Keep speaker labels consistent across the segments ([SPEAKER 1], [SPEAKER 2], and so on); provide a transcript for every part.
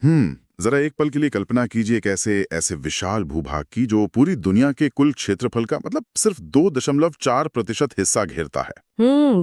[SPEAKER 1] जरा एक पल के लिए कल्पना कीजिए एक ऐसे ऐसे विशाल भूभाग की जो पूरी दुनिया के कुल क्षेत्रफल का मतलब सिर्फ 2.4% हिस्सा घेरता है।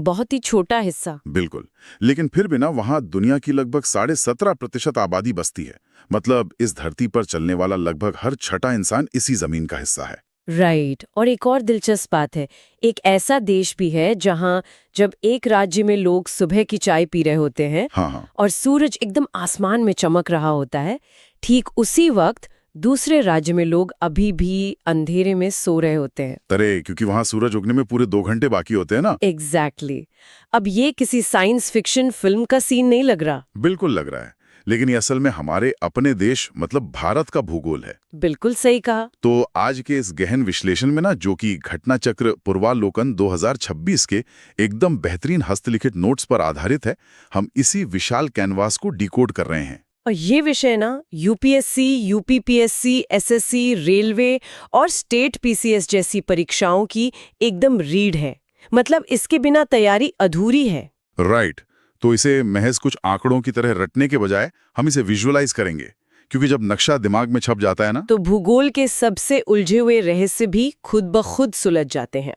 [SPEAKER 2] बहुत ही छोटा हिस्सा।
[SPEAKER 1] बिल्कुल। लेकिन फिर भी ना वहां दुनिया की लगभग 17.5% आबादी बसती है। मतलब इस धरती पर चलने वाला लगभग हर छठा इंसान इसी जमीन का हिस्सा है।
[SPEAKER 2] राइट। और एक और दिलचस्प बात है, एक ऐसा देश भी है जहां जब एक राज्य में लोग सुबह की चाय पी रहे होते हैं
[SPEAKER 1] हाँ हाँ।
[SPEAKER 2] और सूरज एकदम आसमान में चमक रहा होता है, ठीक उसी वक्त दूसरे राज्य में लोग अभी भी अंधेरे में सो रहे होते हैं।
[SPEAKER 1] अरे क्योंकि वहां सूरज उगने में पूरे 2 घंटे बाकी होते हैं ना।
[SPEAKER 2] एग्जैक्टली। अब ये किसी साइंस फिक्शन फिल्म का सीन नहीं लग रहा।
[SPEAKER 1] बिल्कुल लग रहा है। लेकिन ये असल में हमारे अपने देश मतलब भारत का भूगोल है।
[SPEAKER 2] बिल्कुल सही कहा।
[SPEAKER 1] तो आज के इस गहन विश्लेषण में ना जो कि घटना चक्र पूर्वालोकन 2026 के एकदम बेहतरीन हस्तलिखित नोट्स पर आधारित है, हम इसी विशाल कैनवास को डिकोड कर रहे हैं।
[SPEAKER 2] और ये विषय ना यूपीएससी, यूपीपीएससी, एसएससी, रेलवे और स्टेट पीसीएस जैसी परीक्षाओं की एकदम रीढ़ है। मतलब इसके बिना तैयारी अधूरी है।
[SPEAKER 1] राइट। तो इसे महज कुछ आंकड़ों की तरह रटने के बजाय हम इसे विजुअलाइज करेंगे, क्योंकि जब नक्शा दिमाग में छप जाता है ना,
[SPEAKER 2] तो भूगोल के सबसे उलझे हुए रहस्य भी खुद ब खुद सुलझ जाते हैं।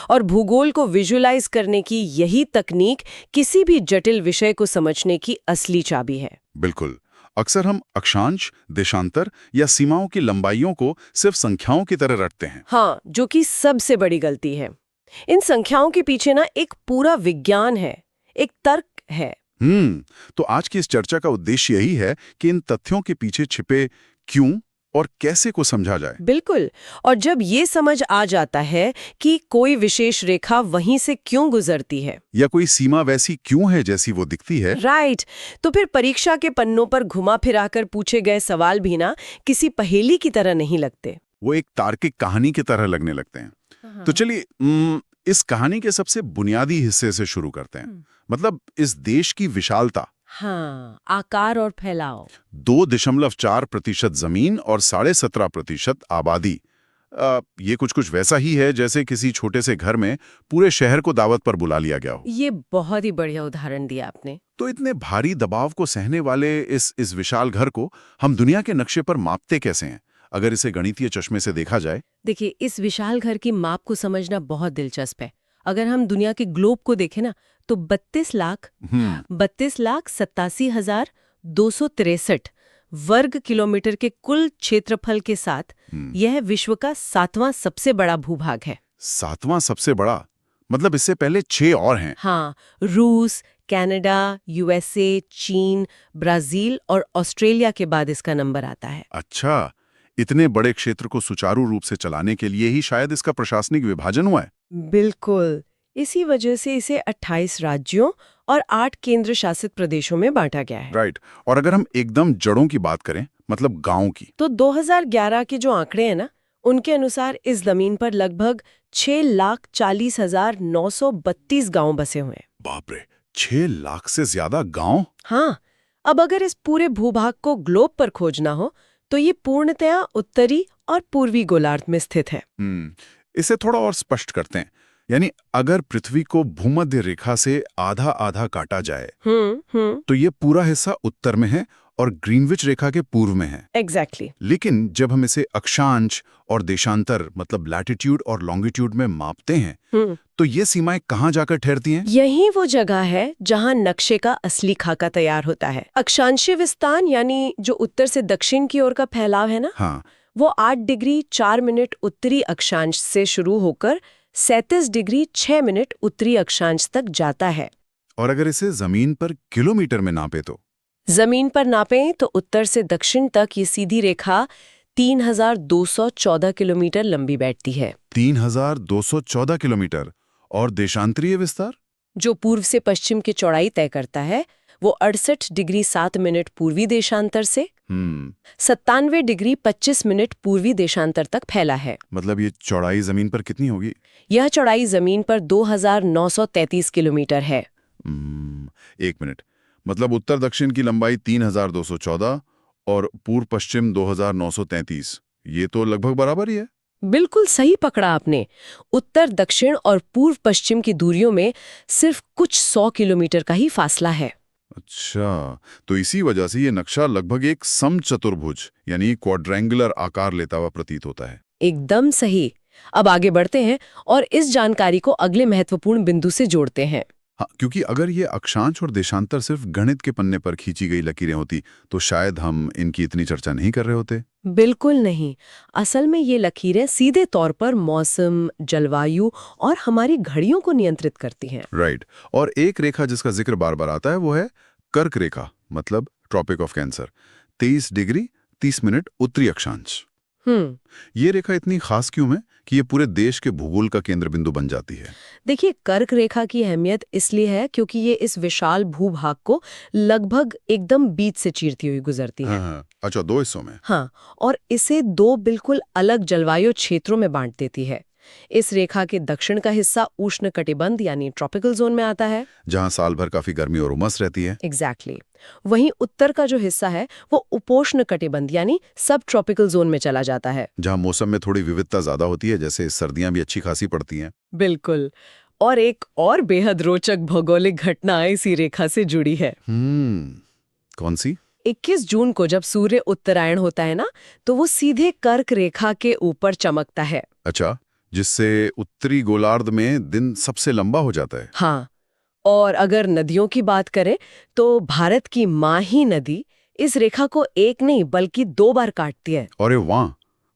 [SPEAKER 2] और भूगोल को विजुअलाइज करने की यही तकनीक किसी भी जटिल विषय को समझने की असली चाबी है।
[SPEAKER 1] बिल्कुल। अक्सर हम अक्षांश, देशांतर या सीमाओं की लंबाइयों को सिर्फ संख्याओं की तरह रटते हैं।
[SPEAKER 2] हाँ, जो कि सबसे बड़ी गलती है। इन संख्याओं के पीछे ना एक पूरा विज्ञान है, एक तर्क है।
[SPEAKER 1] तो आज की इस चर्चा का उद्देश्य यही है कि इन तथ्यों के पीछे छिपे क्यों और कैसे को समझा जाए।
[SPEAKER 2] बिल्कुल। और जब ये समझ आ जाता है कि कोई विशेष रेखा वहीं से क्यों गुजरती है
[SPEAKER 1] या कोई सीमा वैसी क्यों है जैसी वो दिखती है,
[SPEAKER 2] राइट, तो फिर परीक्षा के पन्नों पर घुमा फिराकर पूछे गए सवाल भी ना किसी पहेली की तरह नहीं लगते।
[SPEAKER 1] वो एक तार्किक कहानी की तरह लगने लगते हैं। तो चलिए इस कहानी के सबसे बुनियादी हिस्से से शुरू करते हैं। मतलब इस देश की विशालता।
[SPEAKER 2] हाँ, आकार और फैलाव।
[SPEAKER 1] 2.4% जमीन और 17.5% आबादी। ये कुछ वैसा ही है जैसे किसी छोटे से घर में पूरे शहर को दावत पर बुला लिया गया हो।
[SPEAKER 2] ये बहुत ही बढ़िया उदाहरण दिया आपने।
[SPEAKER 1] तो इतने भारी दबाव को सहने वाले इस विशाल घर को हम दुनिया के नक्शे पर मापते कैसे हैं, अगर इसे गणितीय चश्मे से देखा जाए?
[SPEAKER 2] देखिए, इस विशाल घर की माप को समझना बहुत दिलचस्प है। अगर हम दुनिया के ग्लोब को देखें ना, तो 32,87,263 वर्ग किलोमीटर के कुल क्षेत्रफल के साथ यह विश्व का 7वां सबसे बड़ा भूभाग है।
[SPEAKER 1] 7वां सबसे बड़ा? मतलब इससे पहले 6 और हैं।
[SPEAKER 2] हाँ, रूस, कनाडा, यूएसए, चीन, ब्राजील और ऑस्ट्रेलिया के बाद इसका नंबर आता है।
[SPEAKER 1] अच्छा, इतने बड़े क्षेत्र को सुचारू रूप से चलाने के लिए ही शायद इसका प्रशासनिक विभाजन हुआ है।
[SPEAKER 2] बिल्कुल। इसी वजह से इसे 28 राज्यों और 8 केंद्र शासित प्रदेशों में बांटा गया है।
[SPEAKER 1] राइट। और अगर हम एकदम जड़ों की बात करें, मतलब गांव की,
[SPEAKER 2] तो 2011 के जो आंकड़े हैं ना, उनके अनुसार इस जमीन पर लगभग 6,40,932 गांव बसे हुए हैं।
[SPEAKER 1] बाप रे, 6 लाख से ज्यादा गांव?
[SPEAKER 2] हाँ। अब अगर इस पूरे भूभाग को ग्लोब पर खोजना हो तो ये पूर्णतया उत्तरी और पूर्वी गोलार्ध में स्थित है।
[SPEAKER 1] इसे थोड़ा और स्पष्ट करते हैं। यानी अगर पृथ्वी को भूमध्य रेखा से आधा आधा काटा जाए, तो ये पूरा हिस्सा उत्तर में है और ग्रीनविच रेखा के पूर्व में है।
[SPEAKER 2] एग्जैक्टली।
[SPEAKER 1] लेकिन जब हम इसे अक्षांश और देशांतर मतलब लैटिट्यूड और लॉन्गिट्यूड में मापते हैं, तो ये सीमाएं कहाँ जाकर ठहरती हैं?
[SPEAKER 2] यही वो जगह है जहां नक्शे का असली खाका तैयार होता है। अक्षांशीय विस्तार यानी जो उत्तर से दक्षिण की ओर का फैलाव है ना,
[SPEAKER 1] हाँ,
[SPEAKER 2] वो 8 डिग्री 4 मिनट उत्तरी अक्षांश से शुरू होकर 37 डिग्री 6 मिनट उत्तरी अक्षांश तक जाता है।
[SPEAKER 1] और अगर इसे जमीन पर किलोमीटर में नापे तो?
[SPEAKER 2] जमीन पर नापें तो उत्तर से दक्षिण तक ये सीधी रेखा 3,214 किलोमीटर लंबी बैठती है।
[SPEAKER 1] 3,214 किलोमीटर। और देशांतरीय विस्तार?
[SPEAKER 2] जो पूर्व से पश्चिम की चौड़ाई तय करता है, वो 68 डिग्री 7 मिनट पूर्वी देशांतर से 97 डिग्री 25 मिनट पूर्वी देशांतर तक फैला है।
[SPEAKER 1] मतलब ये चौड़ाई जमीन पर कितनी होगी?
[SPEAKER 2] यह चौड़ाई जमीन पर 2,933 किलोमीटर है।
[SPEAKER 1] 1 मिनट, मतलब उत्तर दक्षिण की लंबाई 3,214 और पूर्व पश्चिम 2,933। ये तो लगभग बराबर ही है।
[SPEAKER 2] बिल्कुल सही पकड़ा आपने। उत्तर दक्षिण और पूर्व पश्चिम की दूरियों में सिर्फ कुछ 100 किलोमीटर का ही फासला है।
[SPEAKER 1] अच्छा, तो इसी वजह से ये नक्शा लगभग एक समचतुर्भुज यानी क्वाड्रेंगुलर आकार लेता हुआ प्रतीत होता है।
[SPEAKER 2] एकदम सही। अब आगे बढ़ते हैं और इस जानकारी को अगले महत्वपूर्ण बिंदु से जोड़ते हैं।
[SPEAKER 1] हाँ, क्योंकि अगर ये अक्षांश और देशांतर सिर्फ गणित के पन्ने पर खींची गई लकीरें होती तो शायद हम इनकी इतनी चर्चा नहीं कर रहे होते।
[SPEAKER 2] बिल्कुल नहीं। असल में ये लकीरें सीधे तौर पर मौसम, जलवायु और हमारी घड़ियों को नियंत्रित करती हैं।
[SPEAKER 1] राइट। और एक रेखा जिसका जिक्र बार बार आता है वो है कर्क रेखा, मतलब tropic of cancer, 23 degree 30 minute उत्तरी अक्षांश। ये रेखा इतनी खास क्यों है कि ये पूरे देश के भूगोल का केंद्र बिंदु बन जाती है?
[SPEAKER 2] देखिए, कर्क रेखा की अहमियत इसलिए है क्योंकि ये इस विशाल भूभाग को लगभग एकदम बीच से चीरती हुई गुजरती है।
[SPEAKER 1] हाँ, अच्छा, 2 हिस्सों में।
[SPEAKER 2] हाँ, और इसे 2 बिल्कुल अलग जलवायु क्षेत्रों में बांट देती है। इस रेखा के दक्षिण का हिस्सा उष्ण कटिबंध यानी ट्रॉपिकल जोन में आता है,
[SPEAKER 1] जहाँ साल भर काफी गर्मी और उमस रहती है।
[SPEAKER 2] एग्जैक्टली। वहीं उत्तर का जो हिस्सा है वो उपोष्ण कटिबंध यानी सब ट्रॉपिकल जोन में चला जाता है।
[SPEAKER 1] जहाँ मौसम में थोड़ी विविधता ज्यादा होती है, जैसे सर्दियां भी अच्छी खासी पड़ती हैं।
[SPEAKER 2] बिल्कुल। और एक और बेहद रोचक भौगोलिक घटना इसी रेखा से जुड़ी है।
[SPEAKER 1] कौन सी?
[SPEAKER 2] 21 जून को जब सूर्य उत्तरायण होता है ना, तो वो सीधे कर्क रेखा के ऊपर चमकता है।
[SPEAKER 1] अच्छा, जिससे उत्तरी गोलार्ध में दिन सबसे लंबा हो जाता है।
[SPEAKER 2] हाँ, और अगर नदियों की बात करें तो भारत की माही नदी इस रेखा को एक नहीं बल्कि 2 बार काटती है।
[SPEAKER 1] अरे वाह,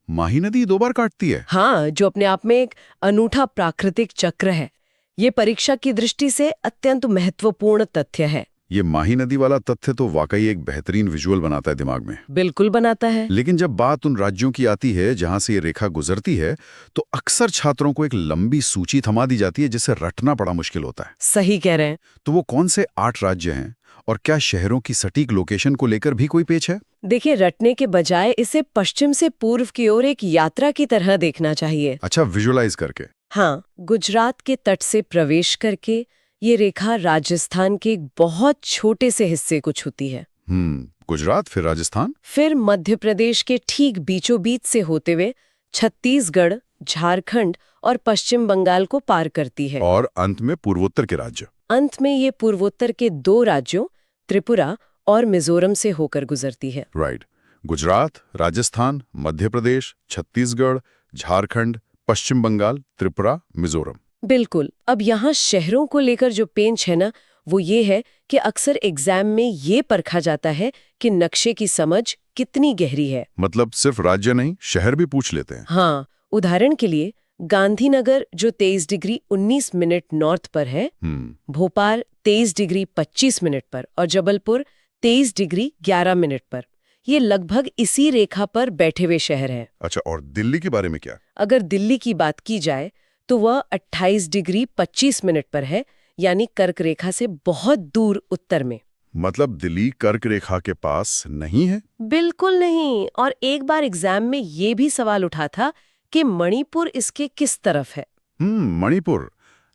[SPEAKER 1] माही नदी 2 बार काटती है?
[SPEAKER 2] हाँ, जो अपने आप में एक अनूठा प्राकृतिक चक्र है। ये परीक्षा की दृष्टि से अत्यंत महत्वपूर्ण तथ्य है।
[SPEAKER 1] ये माही नदी वाला तथ्य तो वाकई एक बेहतरीन विजुअल बनाता है दिमाग में।
[SPEAKER 2] बिल्कुल बनाता है।
[SPEAKER 1] लेकिन जब बात उन राज्यों की आती है जहां से ये रेखा गुजरती है, तो अक्सर छात्रों को एक लंबी सूची थमा दी जाती है जिसे रटना बड़ा मुश्किल होता है।
[SPEAKER 2] सही कह रहे हैं।
[SPEAKER 1] तो वो कौन से 8 राज्य हैं और क्या शहरों की सटीक लोकेशन को लेकर भी कोई पेच है?
[SPEAKER 2] देखिए, रटने के बजाय इसे पश्चिम से पूर्व की ओर एक यात्रा की तरह देखना चाहिए।
[SPEAKER 1] अच्छा, विजुअलाइज करके।
[SPEAKER 2] हाँ, गुजरात के तट से प्रवेश करके ये रेखा राजस्थान के एक बहुत छोटे से हिस्से को छूती है।
[SPEAKER 1] गुजरात, फिर राजस्थान,
[SPEAKER 2] फिर मध्य प्रदेश के ठीक बीचों बीच से होते हुए छत्तीसगढ़, झारखंड और पश्चिम बंगाल को पार करती है।
[SPEAKER 1] और अंत में पूर्वोत्तर के राज्य।
[SPEAKER 2] अंत में ये पूर्वोत्तर के 2 राज्यों त्रिपुरा और मिजोरम से होकर गुजरती है।
[SPEAKER 1] राइट। गुजरात, राजस्थान, मध्य प्रदेश, छत्तीसगढ़, झारखंड, पश्चिम बंगाल, त्रिपुरा, मिजोरम।
[SPEAKER 2] बिल्कुल। अब यहाँ शहरों को लेकर जो पेंच है ना, वो ये है कि अक्सर एग्जाम में ये परखा जाता है कि नक्शे की समझ कितनी गहरी है।
[SPEAKER 1] मतलब सिर्फ राज्य नहीं, शहर भी पूछ लेते हैं।
[SPEAKER 2] हाँ, उदाहरण के लिए गांधीनगर जो 23 डिग्री 19 मिनट नॉर्थ पर है, भोपाल 23 डिग्री 25 मिनट पर और जबलपुर 23 डिग्री 11 मिनट पर। ये लगभग इसी रेखा पर बैठे हुए शहर हैं।
[SPEAKER 1] अच्छा, और दिल्ली के बारे में क्या?
[SPEAKER 2] अगर दिल्ली की बात की जाए तो वह 28 डिग्री 25 मिनट पर है, यानी कर्क रेखा से बहुत दूर उत्तर में।
[SPEAKER 1] मतलब दिल्ली कर्क रेखा के पास नहीं है?
[SPEAKER 2] बिल्कुल नहीं। और एक बार एग्जाम में ये भी सवाल उठा था कि मणिपुर इसके किस तरफ है।
[SPEAKER 1] मणिपुर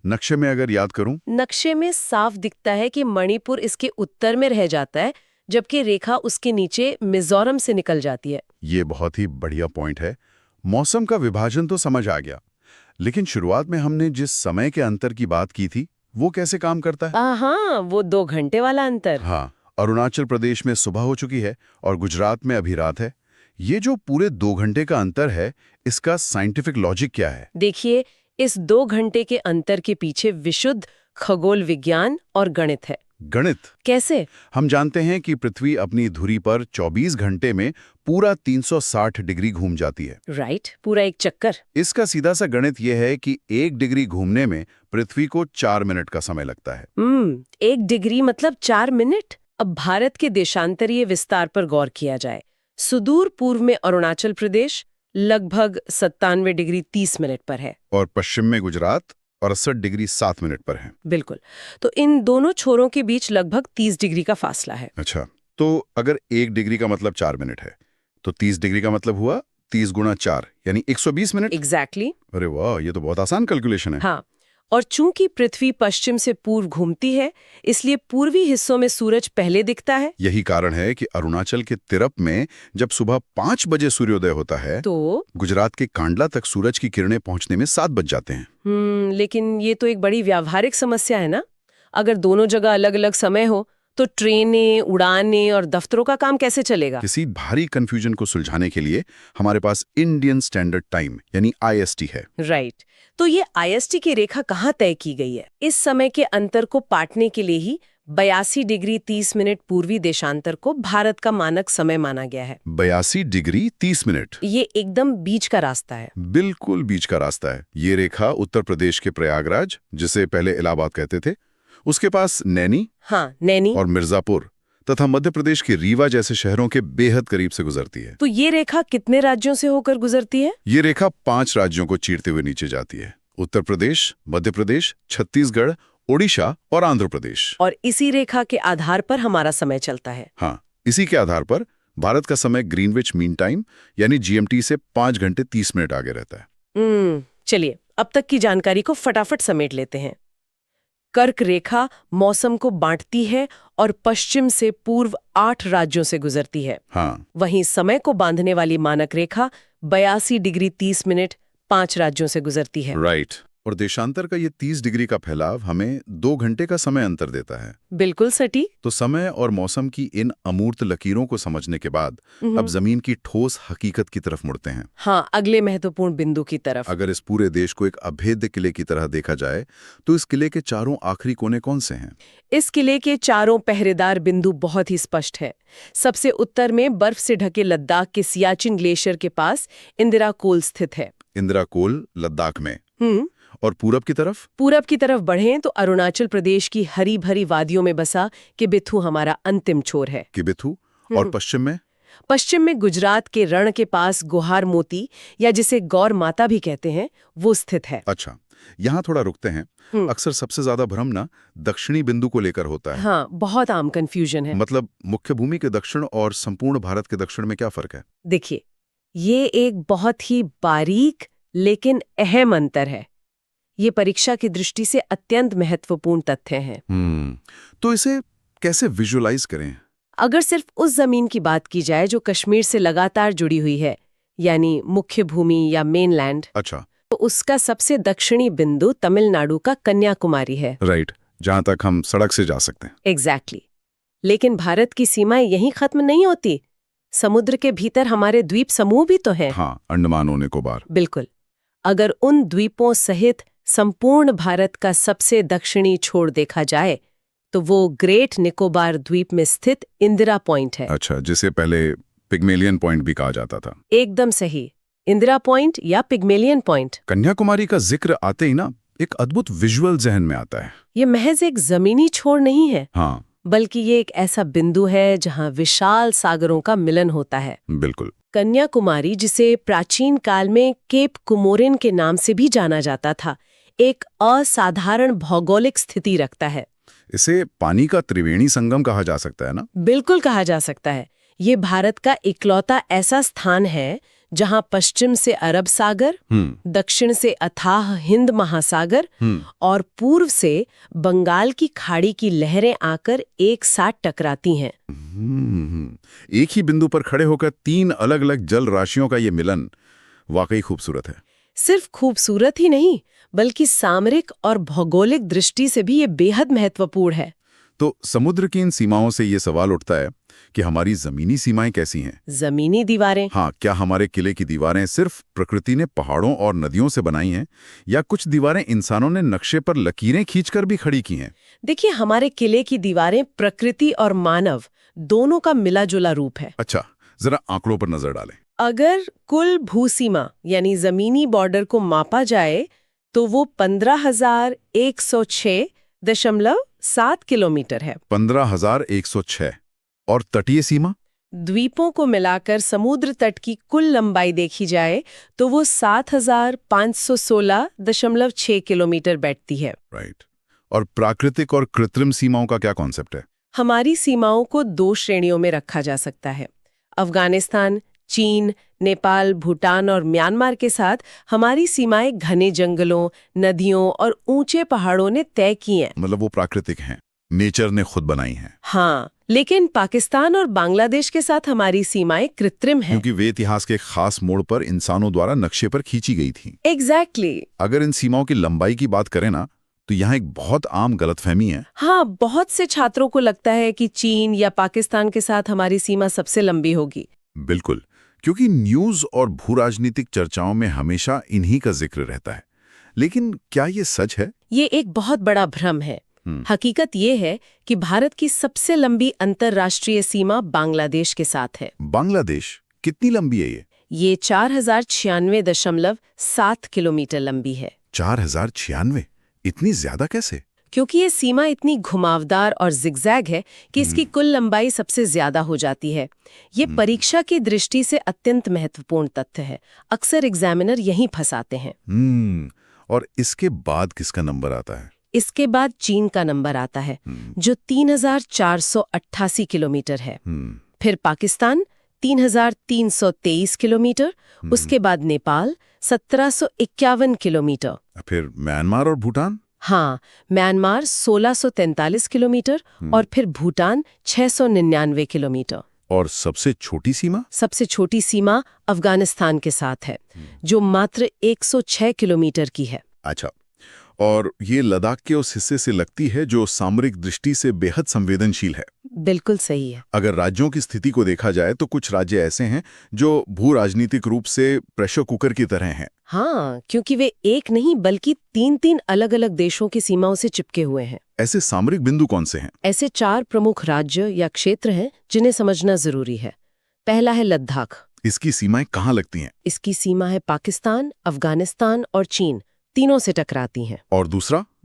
[SPEAKER 1] नक्शे में अगर याद करूं,
[SPEAKER 2] नक्शे में साफ दिखता है कि मणिपुर इसके उत्तर में रह जाता है, जबकि रेखा उसके नीचे मिजोरम से निकल जाती है। ये
[SPEAKER 1] बहुत ही बढ़िया पॉइंट है। मौसम का विभाजन तो समझ आ गया, लेकिन शुरुआत में हमने जिस समय के अंतर की बात की थी वो कैसे काम करता है?
[SPEAKER 2] हाँ, वो 2 घंटे वाला अंतर।
[SPEAKER 1] हाँ, अरुणाचल प्रदेश में सुबह हो चुकी है और गुजरात में अभी रात है। ये जो पूरे 2 घंटे का अंतर है, इसका साइंटिफिक लॉजिक क्या है?
[SPEAKER 2] देखिए, इस 2 घंटे के अंतर के पीछे विशुद्ध खगोल विज्ञान और गणित है।
[SPEAKER 1] गणित
[SPEAKER 2] कैसे?
[SPEAKER 1] हम जानते हैं कि पृथ्वी अपनी धुरी पर 24 घंटे में पूरा 360 डिग्री घूम जाती है।
[SPEAKER 2] राइट, पूरा एक चक्कर।
[SPEAKER 1] इसका सीधा सा गणित यह है कि 1 डिग्री घूमने में पृथ्वी को 4 मिनट का समय लगता है।
[SPEAKER 2] 1 डिग्री मतलब 4 मिनट। अब भारत के देशांतरीय विस्तार पर गौर किया जाए। सुदूर पूर्व में अरुणाचल प्रदेश लगभग 97 डिग्री 30 मिनट पर है
[SPEAKER 1] और पश्चिम में गुजरात और 68 डिग्री 7 मिनट पर है।
[SPEAKER 2] बिल्कुल। तो इन दोनों छोरों के बीच लगभग 30 डिग्री का फासला है।
[SPEAKER 1] अच्छा, तो अगर 1 डिग्री का मतलब 4 मिनट है, तो 30 डिग्री का मतलब हुआ 30 गुणा 4 यानी 120 मिनट।
[SPEAKER 2] एग्जैक्टली।
[SPEAKER 1] अरे वाह, ये तो बहुत आसान कैलकुलेशन है।
[SPEAKER 2] हाँ, और चूंकि पृथ्वी पश्चिम से पूर्व घूमती है, इसलिए पूर्वी हिस्सों में सूरज पहले दिखता है।
[SPEAKER 1] यही कारण है कि अरुणाचल के तिरप में जब सुबह 5 बजे सूर्योदय होता है, तो गुजरात के कांडला तक सूरज की किरणें पहुंचने में 7 बज जाते हैं।
[SPEAKER 2] लेकिन ये तो एक बड़ी व्यावहारिक समस्या है ना। अगर दोनों जगह अलग अलग समय हो तो ट्रेनें, उड़ानें और दफ्तरों का काम कैसे चलेगा?
[SPEAKER 1] किसी भारी कंफ्यूजन को सुलझाने के लिए हमारे पास इंडियन स्टैंडर्ड टाइम यानी IST है।
[SPEAKER 2] राइट। तो ये IST की रेखा कहाँ तय की गई है? इस समय के अंतर को पाटने के लिए ही 82 डिग्री 30 मिनट पूर्वी देशांतर को भारत का मानक समय माना गया है।
[SPEAKER 1] 82 डिग्री 30 मिनट।
[SPEAKER 2] ये एकदम बीच का रास्ता है।
[SPEAKER 1] बिल्कुल बीच का रास्ता है। ये रेखा उत्तर प्रदेश के प्रयागराज, जिसे पहले इलाहाबाद कहते थे, उसके पास नैनी,
[SPEAKER 2] हाँ, नैनी
[SPEAKER 1] और मिर्जापुर तथा मध्य प्रदेश के रीवा जैसे शहरों के बेहद करीब से गुजरती है।
[SPEAKER 2] तो ये रेखा कितने राज्यों से होकर गुजरती है?
[SPEAKER 1] ये रेखा 5 राज्यों को चीरते हुए नीचे जाती है: उत्तर प्रदेश, मध्य प्रदेश, छत्तीसगढ़, ओडिशा और आंध्र प्रदेश।
[SPEAKER 2] और इसी रेखा के आधार पर हमारा समय चलता है।
[SPEAKER 1] हाँ, इसी के आधार पर भारत का समय ग्रीनविच मीन टाइम यानी GMT से 5 घंटे 30 मिनट आगे रहता है।
[SPEAKER 2] चलिए अब तक की जानकारी को फटाफट समेट लेते हैं। कर्क रेखा मौसम को बांटती है और पश्चिम से पूर्व 8 राज्यों से गुजरती है।
[SPEAKER 1] हाँ।
[SPEAKER 2] वहीं समय को बांधने वाली मानक रेखा 82 डिग्री 30 मिनट 5 राज्यों से गुजरती है।
[SPEAKER 1] राइट। और देशांतर का ये 30 डिग्री का फैलाव हमें 2 घंटे का समय अंतर देता है।
[SPEAKER 2] बिल्कुल सटीक।
[SPEAKER 1] तो समय और मौसम की इन अमूर्त लकीरों को समझने के बाद अब जमीन की ठोस हकीकत की तरफ मुड़ते हैं।
[SPEAKER 2] हाँ, अगले महत्वपूर्ण बिंदु की तरफ।
[SPEAKER 1] अगर इस पूरे देश को एक अभेद्य किले की तरह देखा जाए तो इस किले के चारों आखिरी कोने कौन से हैं?
[SPEAKER 2] इस किले के चारों पहरेदार बिंदु बहुत ही स्पष्ट है। सबसे उत्तर में बर्फ से ढके लद्दाख के सियाचिन ग्लेशियर के पास इंदिरा कोल स्थित है।
[SPEAKER 1] इंदिरा कोल लद्दाख में। और पूरब की तरफ?
[SPEAKER 2] पूरब की तरफ बढ़ें तो अरुणाचल प्रदेश की हरी भरी वादियों में बसा किबिथु हमारा अंतिम छोर है।
[SPEAKER 1] किबिथु। और पश्चिम में?
[SPEAKER 2] पश्चिम में गुजरात के रण के पास गुहार मोती या जिसे गौर माता भी कहते हैं वो स्थित है।
[SPEAKER 1] अच्छा, यहाँ थोड़ा रुकते हैं। अक्सर सबसे ज्यादा भ्रम ना दक्षिणी बिंदु को लेकर होता है।
[SPEAKER 2] हाँ, बहुत आम कंफ्यूजन है।
[SPEAKER 1] मतलब मुख्य भूमि के दक्षिण और संपूर्ण भारत के दक्षिण में क्या फर्क है?
[SPEAKER 2] देखिए, ये एक बहुत ही बारीक लेकिन अहम अंतर है। ये परीक्षा की दृष्टि से अत्यंत महत्वपूर्ण तथ्य हैं।
[SPEAKER 1] तो इसे कैसे विजुअलाइज करें?
[SPEAKER 2] अगर सिर्फ उस जमीन की बात की जाए जो कश्मीर से लगातार जुड़ी हुई है, यानी मुख्य भूमि या मेनलैंड,
[SPEAKER 1] अच्छा,
[SPEAKER 2] तो उसका सबसे दक्षिणी बिंदु तमिलनाडु का कन्याकुमारी है।
[SPEAKER 1] राइट, जहां तक हम सड़क से जा सकते हैं।
[SPEAKER 2] एग्जैक्टली। लेकिन भारत की सीमाएं यहीं खत्म नहीं होती। समुद्र के भीतर हमारे द्वीप समूह भी तो हैं।
[SPEAKER 1] हाँ, अंडमान और निकोबार।
[SPEAKER 2] बिल्कुल। अगर उन द्वीपों सहित संपूर्ण भारत का सबसे दक्षिणी छोर देखा जाए तो वो ग्रेट निकोबार द्वीप में स्थित इंदिरा पॉइंट है।
[SPEAKER 1] अच्छा, जिसे पहले पिग्मेलियन पॉइंट भी कहा जाता था।
[SPEAKER 2] एकदम सही, इंदिरा पॉइंट या पिग्मेलियन पॉइंट।
[SPEAKER 1] कन्याकुमारी का जिक्र आते ही ना एक अद्भुत विजुअल जहन में आता है।
[SPEAKER 2] ये महज एक जमीनी छोर नहीं है,
[SPEAKER 1] हाँ,
[SPEAKER 2] बल्कि ये एक ऐसा बिंदु है जहां विशाल सागरों का मिलन होता है।
[SPEAKER 1] बिल्कुल।
[SPEAKER 2] कन्याकुमारी, जिसे प्राचीन काल में केप कुमोरिन के नाम से भी जाना जाता था, एक असाधारण भौगोलिक स्थिति रखता है।
[SPEAKER 1] इसे पानी का त्रिवेणी संगम कहा जा सकता है ना?
[SPEAKER 2] बिल्कुल कहा जा सकता है। ये भारत का इकलौता ऐसा स्थान है जहां पश्चिम से अरब सागर, दक्षिण से अथाह हिंद महासागर और पूर्व से बंगाल की खाड़ी की लहरें आकर एक साथ टकराती हैं।
[SPEAKER 1] एक ही बिंदु पर खड़े होकर 3 अलग-अलग जल राशियों का ये मिलन वाकई खूबसूरत है।
[SPEAKER 2] सिर्फ खूबसूरत ही नहीं, बल्कि सामरिक और भौगोलिक दृष्टि से भी ये बेहद महत्वपूर्ण है।
[SPEAKER 1] तो समुद्र की इन सीमाओं से ये सवाल उठता है कि हमारी जमीनी सीमाएं कैसी हैं?
[SPEAKER 2] जमीनी दीवारें?
[SPEAKER 1] हाँ, क्या हमारे किले की दीवारें सिर्फ प्रकृति ने पहाड़ों और नदियों से बनाई हैं, या कुछ दीवारें इंसानों ने नक्शे पर लकीरें खींचकर भी खड़ी की हैं?
[SPEAKER 2] देखिए, हमारे किले की दीवारें प्रकृति और मानव दोनों का मिला जुला रूप है। अच्छा,
[SPEAKER 1] जरा आंकड़ों पर नजर डालें।
[SPEAKER 2] अगर कुल भूसीमा यानी जमीनी बॉर्डर को मापा जाए तो वो 15,106.7 किलोमीटर है।
[SPEAKER 1] 15,106। और तटीय सीमा?
[SPEAKER 2] द्वीपों को मिलाकर समुद्र तट की कुल लंबाई देखी जाए तो वो 7,516.6 किलोमीटर बैठती है।
[SPEAKER 1] राइट। और प्राकृतिक और कृत्रिम सीमाओं का क्या कॉन्सेप्ट है?
[SPEAKER 2] हमारी सीमाओं को 2 श्रेणियों में रखा जा सकता है। अफगानिस्तान, चीन, नेपाल, भूटान और म्यांमार के साथ हमारी सीमाएं घने जंगलों, नदियों और ऊंचे पहाड़ों ने तय की हैं।
[SPEAKER 1] मतलब वो प्राकृतिक हैं, नेचर ने खुद बनाई हैं।
[SPEAKER 2] हाँ, लेकिन पाकिस्तान और बांग्लादेश के साथ हमारी सीमाएं कृत्रिम हैं,
[SPEAKER 1] क्योंकि वे इतिहास के खास मोड़ पर इंसानों द्वारा नक्शे पर खींची गई थी।
[SPEAKER 2] एग्जैक्टली।
[SPEAKER 1] अगर इन सीमाओं की लंबाई की बात करें ना, तो यहाँ एक बहुत आम गलतफहमी है।
[SPEAKER 2] हाँ, बहुत से छात्रों को लगता है कि चीन या पाकिस्तान के साथ हमारी सीमा सबसे लंबी होगी।
[SPEAKER 1] बिल्कुल, क्योंकि न्यूज़ और भू-राजनीतिक चर्चाओं में हमेशा इन्हीं का जिक्र रहता है। लेकिन क्या ये सच है?
[SPEAKER 2] ये एक बहुत बड़ा भ्रम है। हकीकत ये है कि भारत की सबसे लंबी अंतर्राष्ट्रीय सीमा बांग्लादेश के साथ है।
[SPEAKER 1] बांग्लादेश कितनी लंबी है ये?
[SPEAKER 2] ये 4096.7 किलोमीटर लंबी है।
[SPEAKER 1] 4096? इतनी ज्यादा कैसे?
[SPEAKER 2] क्योंकि ये सीमा इतनी घुमावदार और जिगजैग है कि इसकी कुल लंबाई सबसे ज्यादा हो जाती है। ये परीक्षा की दृष्टि से अत्यंत महत्वपूर्ण तथ्य है। अक्सर एग्जामिनर यहीं फंसाते हैं।
[SPEAKER 1] और इसके बाद किसका नंबर आता है?
[SPEAKER 2] इसके बाद चीन का नंबर आता है, जो 3488 किलोमीटर है। फिर पाकिस्तान 3323 किलोमीटर, उसके बाद नेपाल 1751 किलोमीटर।
[SPEAKER 1] फिर म्यांमार और भूटान?
[SPEAKER 2] हाँ, म्यांमार 1643 किलोमीटर और फिर भूटान 699 किलोमीटर।
[SPEAKER 1] और सबसे छोटी सीमा?
[SPEAKER 2] सबसे छोटी सीमा अफगानिस्तान के साथ है, जो मात्र 106 किलोमीटर की है।
[SPEAKER 1] अच्छा, और ये लद्दाख के उस हिस्से से लगती है जो सामरिक दृष्टि से बेहद संवेदनशील है।
[SPEAKER 2] बिल्कुल सही है।
[SPEAKER 1] अगर राज्यों की स्थिति को देखा जाए तो कुछ राज्य ऐसे हैं जो भू राजनीतिक रूप से प्रेशर कुकर की तरह हैं।
[SPEAKER 2] हाँ, क्योंकि वे एक नहीं बल्कि 3 अलग अलग देशों की सीमाओं से चिपके हुए हैं।
[SPEAKER 1] ऐसे सामरिक बिंदु कौन से हैं?
[SPEAKER 2] ऐसे 4 प्रमुख राज्य या क्षेत्र हैं जिन्हें समझना जरूरी है। पहला है लद्दाख।
[SPEAKER 1] इसकी सीमाएं कहाँ लगती हैं?
[SPEAKER 2] इसकी सीमा है पाकिस्तान, अफगानिस्तान और चीन, तीनों से टकराती हैं।
[SPEAKER 1] और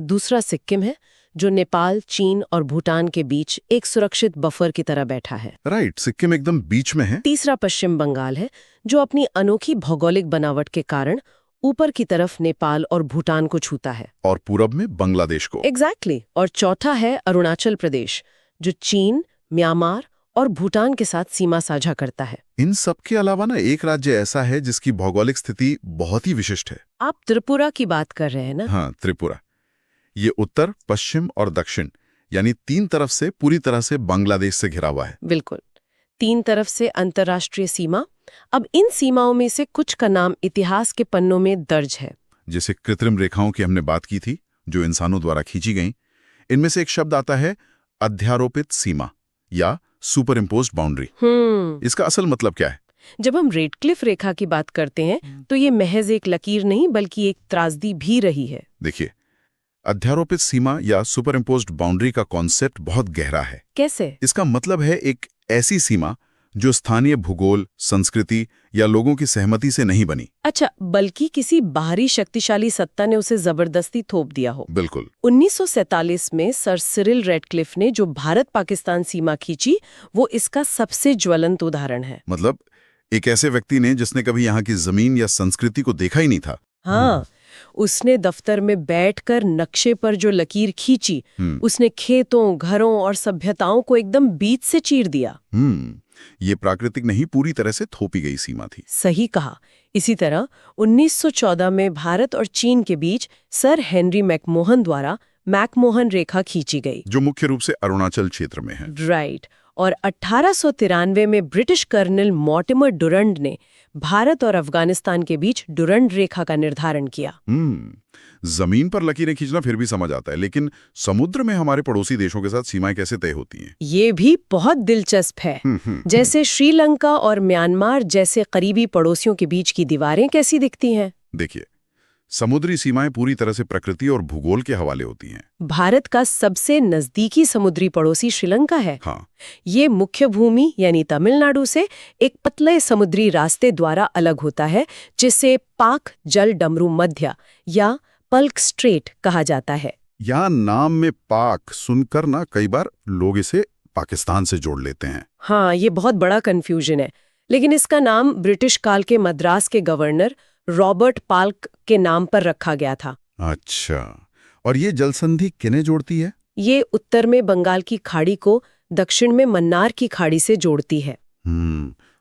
[SPEAKER 1] दूसरा
[SPEAKER 2] सिक्किम है, जो नेपाल, चीन और भूटान के बीच एक सुरक्षित बफर की तरह बैठा है।
[SPEAKER 1] राइट, सिक्किम एकदम बीच में है।
[SPEAKER 2] तीसरा पश्चिम बंगाल है, जो अपनी अनोखी भौगोलिक बनावट के कारण ऊपर की तरफ नेपाल और भूटान को छूता है।
[SPEAKER 1] और पूरब में बांग्लादेश को।
[SPEAKER 2] एग्जैक्टली। और चौथा है अरुणाचल प्रदेश, जो चीन, म्यांमार और भूटान के साथ सीमा साझा करता है।
[SPEAKER 1] इन सब के अलावा ना एक राज्य ऐसा है जिसकी भौगोलिक स्थिति बहुत ही विशिष्ट है।
[SPEAKER 2] आप त्रिपुरा की बात कर रहे हैं ना?
[SPEAKER 1] हाँ, त्रिपुरा। ये उत्तर, पश्चिम और दक्षिण यानी 3 तरफ से पूरी तरह से बांग्लादेश से घिरा हुआ है।
[SPEAKER 2] बिल्कुल, 3 तरफ से अंतर्राष्ट्रीय सीमा। अब इन सीमाओं में से कुछ का नाम इतिहास के पन्नों में दर्ज है।
[SPEAKER 1] जैसे कृत्रिम रेखाओं की हमने बात की थी, जो इंसानों द्वारा खींची गईं। इनमें से एक शब्द आता है अध्यारोपित सीमा या सुपर इम्पोज्ड बाउंड्री। इसका असल मतलब क्या है?
[SPEAKER 2] जब हम रेडक्लिफ रेखा की बात करते हैं तो ये महज एक लकीर नहीं बल्कि एक त्रासदी भी रही है।
[SPEAKER 1] देखिए, अध्यारोपित सीमा या सुपर इम्पोज्ड बाउंड्री का कॉन्सेप्ट बहुत गहरा है।
[SPEAKER 2] कैसे?
[SPEAKER 1] इसका मतलब है एक ऐसी सीमा जो स्थानीय भूगोल, संस्कृति या लोगों की सहमति से नहीं बनी।
[SPEAKER 2] अच्छा, बल्कि किसी बाहरी शक्तिशाली सत्ता ने उसे जबरदस्ती थोप दिया हो।
[SPEAKER 1] बिल्कुल।
[SPEAKER 2] 1947 में सर सिरिल रेडक्लिफ ने जो भारत-पाकिस्तान सीमा खींची, वो इसका सबसे ज्वलंत उदाहरण है।
[SPEAKER 1] मतलब एक ऐसे व्यक्ति ने जिसने कभी यहाँ की जमीन या संस्कृति को देखा ही नहीं था।
[SPEAKER 2] हाँ, उसने दफ्तर में बैठकर नक्शे पर जो लकीर खींची, उसने खेतों, घरों और सभ्यताओं को एकदम बीच से चीर दिया।
[SPEAKER 1] ये प्राकृतिक नहीं, पूरी तरह से थोपी गई सीमा थी।
[SPEAKER 2] सही कहा। इसी तरह 1914 में भारत और चीन के बीच सर हेनरी मैकमोहन द्वारा मैकमोहन रेखा खींची गई,
[SPEAKER 1] जो मुख्य रूप से अरुणाचल क्षेत्र में है।
[SPEAKER 2] राइट। और 1893 में ब्रिटिश कर्नल मॉर्टिमर डुरंड ने भारत और अफगानिस्तान के बीच डुरंड रेखा का निर्धारण किया।
[SPEAKER 1] जमीन पर लकीरें खींचना फिर भी समझ आता है, लेकिन समुद्र में हमारे पड़ोसी देशों के साथ सीमाएं कैसे तय होती हैं?
[SPEAKER 2] ये भी बहुत दिलचस्प है। जैसे श्रीलंका और म्यांमार जैसे करीबी पड़ोसियों के बीच की दीवारें कैसी दिखती हैं?
[SPEAKER 1] देखिए, समुद्री सीमाएं पूरी तरह से प्रकृति और भूगोल के हवाले होती हैं।
[SPEAKER 2] भारत का सबसे नजदीकी समुद्री पड़ोसी श्रीलंका है।
[SPEAKER 1] हाँ। ये
[SPEAKER 2] मुख्य भूमि यानी तमिलनाडु से एक पतले समुद्री रास्ते द्वारा अलग होता है, जिसे पाक जल डमरू मध्य या पल्क स्ट्रेट कहा जाता है।
[SPEAKER 1] या नाम में पाक सुनकर ना कई बार लोग इसे पाकिस्तान से जोड़ लेते हैं।
[SPEAKER 2] हाँ, ये बहुत बड़ा कंफ्यूजन है, लेकिन इसका नाम ब्रिटिश काल के मद्रास के गवर्नर रॉबर्ट पाल्क के नाम पर रखा गया था।
[SPEAKER 1] अच्छा, और ये जलसंधि किन्हें जोड़ती है?
[SPEAKER 2] ये उत्तर में बंगाल की खाड़ी को दक्षिण में मन्नार की खाड़ी से जोड़ती है।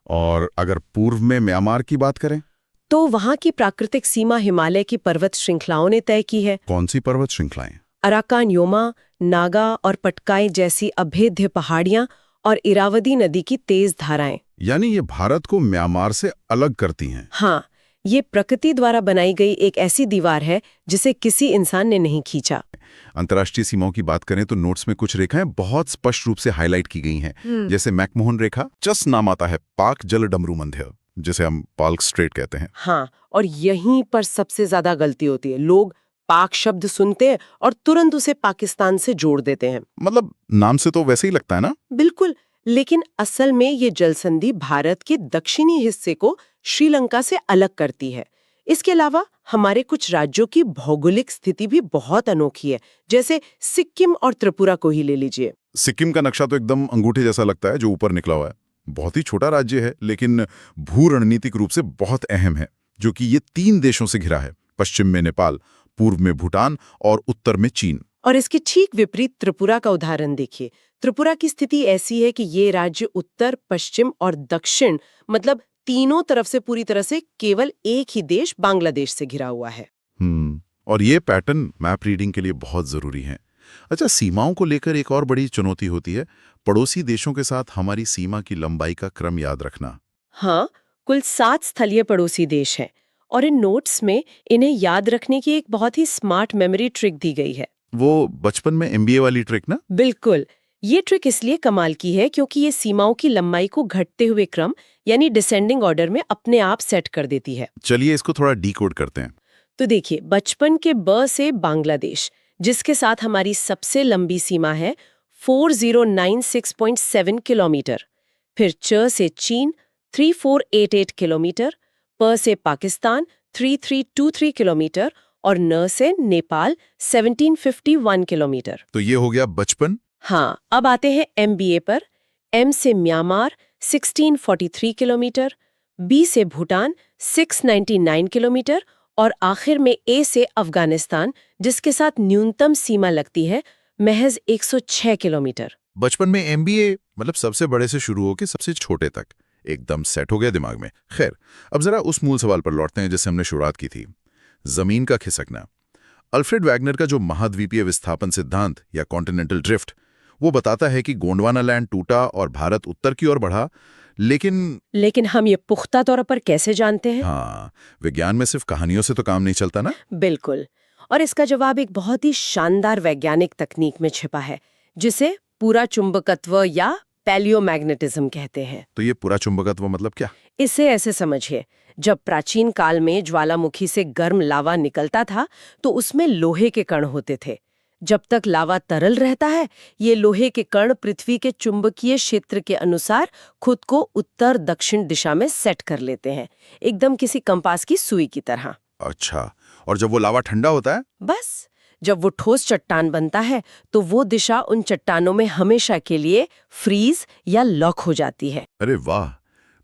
[SPEAKER 1] और अगर पूर्व में म्यांमार की बात करें
[SPEAKER 2] तो वहाँ की प्राकृतिक सीमा हिमालय की पर्वत श्रृंखलाओं ने तय की है।
[SPEAKER 1] कौन सी पर्वत श्रृंखलाएं?
[SPEAKER 2] अराकान योमा, नागा और पटकाई जैसी अभेद्य पहाड़ियां और इरावदी नदी की तेज धाराएं।
[SPEAKER 1] यानी ये भारत को म्यांमार से अलग करती हैं।
[SPEAKER 2] हाँ, ये प्रकृति द्वारा बनाई गई एक ऐसी दीवार है जिसे किसी इंसान ने नहीं खींचा।
[SPEAKER 1] अंतर्राष्ट्रीय सीमाओं की बात करें तो नोट्स में कुछ रेखाएं बहुत स्पष्ट रूप से हाईलाइट की गई हैं, जैसे मैकमोहन रेखा, जस्ट नाम आता है पाक जल डमरू मध्य, जिसे हम पाल्क स्ट्रेट कहते हैं।
[SPEAKER 2] हाँ, और यहीं पर सबसे ज्यादा गलती होती है। लोग पाक शब्द सुनते हैं और तुरंत उसे पाकिस्तान से जोड़ देते हैं।
[SPEAKER 1] मतलब नाम से तो वैसे ही लगता है ना।
[SPEAKER 2] बिल्कुल, लेकिन असल में ये जलसंधि भारत के दक्षिणी हिस्से को श्रीलंका से अलग करती है। इसके अलावा हमारे कुछ राज्यों की भौगोलिक स्थिति भी बहुत अनोखी है, जैसे सिक्किम और त्रिपुरा को ही ले लीजिए।
[SPEAKER 1] सिक्किम का नक्शा तो एकदम अंगूठे जैसा लगता है जो ऊपर निकला हुआ है। बहुत ही छोटा राज्य है, लेकिन भू रणनीतिक रूप से बहुत अहम है, जो कि ये 3 देशों से घिरा है, पश्चिम में नेपाल, पूर्व में भूटान और उत्तर में चीन।
[SPEAKER 2] और इसके ठीक विपरीत त्रिपुरा का उदाहरण देखिए। त्रिपुरा की स्थिति ऐसी है कि ये राज्य उत्तर, पश्चिम और दक्षिण, मतलब तीनों तरफ से पूरी तरह से केवल एक ही देश बांग्लादेश से घिरा हुआ है।
[SPEAKER 1] और ये पैटर्न मैप रीडिंग के लिए बहुत जरूरी है। अच्छा, सीमाओं को लेकर एक और बड़ी चुनौती होती है पड़ोसी देशों के साथ हमारी सीमा की लंबाई का क्रम याद रखना।
[SPEAKER 2] हाँ, कुल 7 स्थलीय पड़ोसी देश हैं और इन नोट्स में इन्हें याद रखने की एक बहुत ही स्मार्ट मेमोरी ट्रिक दी गई है।
[SPEAKER 1] वो बचपन में MBA वाली ट्रिक ना?
[SPEAKER 2] बिल्कुल। ये ट्रिक इसलिए कमाल की है क्योंकि ये सीमाओं की लंबाई को घटते हुए क्रम यानी डिसेंडिंग ऑर्डर में अपने आप सेट कर देती है।
[SPEAKER 1] चलिए इसको थोड़ा डीकोड करते हैं।
[SPEAKER 2] तो देखिए, बचपन के ब से बांग्लादेश, जिसके साथ हमारी सबसे लंबी सीमा है 4096.7 किलोमीटर। फिर च से चीन 3488 किलोमीटर, प से पाकिस्तान 3323 किलोमीटर और न से नेपाल 1751 किलोमीटर।
[SPEAKER 1] तो ये हो गया बचपन।
[SPEAKER 2] हाँ, अब आते हैं MBA पर। M से म्यांमार 1643 किलोमीटर, B से भूटान 699 किलोमीटर और आखिर में A से अफगानिस्तान, जिसके साथ न्यूनतम सीमा लगती है महज 106 किलोमीटर।
[SPEAKER 1] बचपन में MBA मतलब सबसे बड़े से शुरू होकर सबसे छोटे तक एकदम सेट हो गया दिमाग में। खैर, अब जरा उस मूल सवाल पर लौटते हैं जिससे हमने शुरुआत की थी, जमीन का खिसकना। अल्फ्रेड वैगनर का जो महाद्वीपीय विस्थापन सिद्धांत या कॉन्टिनेंटल ड्रिफ्ट, वो बताता है कि गोंडवाना लैंड टूटा और भारत उत्तर की ओर बढ़ा, लेकिन
[SPEAKER 2] हम ये पुख्ता तौर पर कैसे जानते हैं?
[SPEAKER 1] हाँ, विज्ञान में सिर्फ कहानियों से तो काम नहीं चलता ना।
[SPEAKER 2] बिल्कुल, और इसका जवाब एक बहुत ही शानदार वैज्ञानिक तकनीक में छिपा है, जिसे पूरा चुंबकत्व या पैलियोमैग्नेटिज्म कहते हैं।
[SPEAKER 1] तो ये पूरा चुंबकत्व मतलब क्या?
[SPEAKER 2] इसे ऐसे समझिए, जब प्राचीन काल में ज्वालामुखी से गर्म लावा निकलता था तो उसमें लोहे के कण होते थे। जब तक लावा तरल रहता है, ये लोहे के कण पृथ्वी के चुंबकीय क्षेत्र के अनुसार खुद को उत्तर दक्षिण दिशा में सेट कर लेते हैं, एकदम किसी कंपास की सुई की तरह।
[SPEAKER 1] अच्छा, और जब वो लावा ठंडा होता है?
[SPEAKER 2] बस, जब वो ठोस चट्टान बनता है तो वो दिशा उन चट्टानों में हमेशा के लिए फ्रीज या लॉक हो जाती है।
[SPEAKER 1] अरे वाह,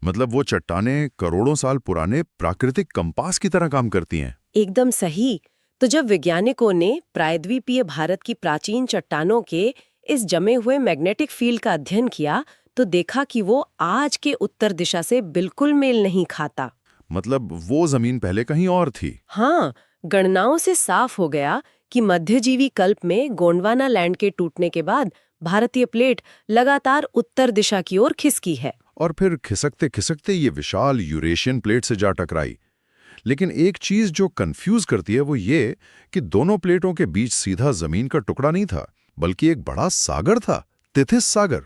[SPEAKER 1] मतलब वो चट्टानें करोड़ों साल पुराने प्राकृतिक कंपास की तरह काम करती हैं।
[SPEAKER 2] एकदम सही। तो जब वैज्ञानिकों ने प्रायद्वीपीय भारत की प्राचीन चट्टानों के इस जमे हुए मैग्नेटिक फील्ड का अध्ययन किया तो देखा कि वो आज के उत्तर दिशा से बिल्कुल मेल नहीं खाता।
[SPEAKER 1] मतलब वो जमीन पहले कहीं और थी।
[SPEAKER 2] हाँ, गणनाओं से साफ हो गया कि मध्यजीवी कल्प में गोंडवाना लैंड के टूटने के बाद भारतीय प्लेट लगातार उत्तर दिशा की ओर खिसकी है
[SPEAKER 1] और फिर खिसकते खिसकते ये विशाल यूरेशियन प्लेट से जा टकराई। लेकिन एक चीज जो कंफ्यूज करती है वो ये कि दोनों प्लेटों के बीच सीधा जमीन का टुकड़ा नहीं था, बल्कि एक बड़ा सागर था, तिथिस सागर।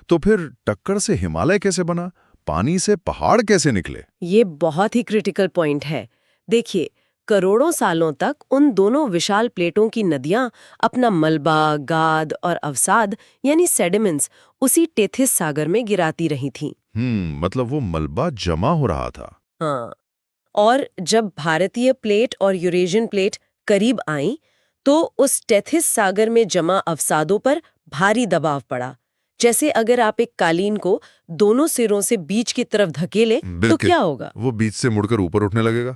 [SPEAKER 1] तो फिर टक्कर से हिमालय कैसे बना? पानी से पहाड़ कैसे निकले?
[SPEAKER 2] ये बहुत ही क्रिटिकल पॉइंट है। देखिए, करोड़ों सालों तक उन दोनों विशाल प्लेटों की नदियां अपना मलबा, गाद और अवसाद यानी सेडिमेंट्स उसी टेथिस सागर में गिराती रही थीं।
[SPEAKER 1] मतलब वो मलबा जमा हो रहा था।
[SPEAKER 2] हाँ, और जब भारतीय प्लेट और यूरेशियन प्लेट करीब आईं, तो उस टेथिस सागर में जमा अवसादों पर भारी दबाव पड़ा। जैसे अगर आप एक कालीन को दोनों सिरों से बीच की तरफ धकेले तो क्या होगा?
[SPEAKER 1] वो बीच से मुड़कर ऊपर उठने लगेगा,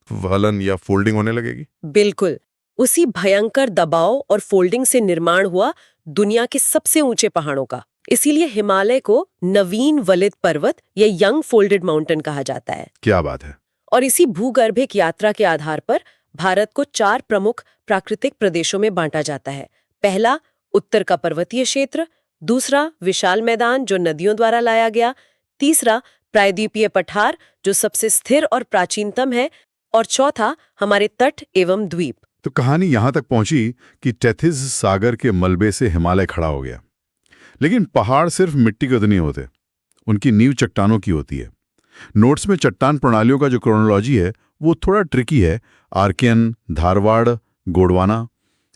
[SPEAKER 1] वलन या फोल्डिंग होने लगेगी।
[SPEAKER 2] बिल्कुल, उसी भयंकर दबाव और फोल्डिंग से निर्माण हुआ दुनिया के सबसे ऊंचे पहाड़ों का। इसीलिए हिमालय को नवीन वलित पर्वत या यंग फोल्डेड माउंटेन कहा जाता है।
[SPEAKER 1] क्या बात है।
[SPEAKER 2] और इसी भूगर्भिक यात्रा के आधार पर भारत को 4 प्रमुख प्राकृतिक प्रदेशों में बांटा जाता है। पहला, उत्तर का पर्वतीय क्षेत्र। दूसरा, विशाल मैदान जो नदियों द्वारा लाया गया। तीसरा, प्रायद्वीपीय पठार जो सबसे स्थिर और प्राचीनतम है, और चौथा हमारे तट एवं द्वीप।
[SPEAKER 1] तो कहानी यहां तक पहुंची कि टेथिस सागर के मलबे से हिमालय खड़ा हो गया। लेकिन पहाड़ सिर्फ मिट्टी के तो नहीं होते, उनकी नींव चट्टानों की होती है। नोट्स में चट्टान प्रणालियों का जो क्रोनोलॉजी है वो थोड़ा ट्रिकी है। आर्कियन, धारवाड़, गोंडवाना,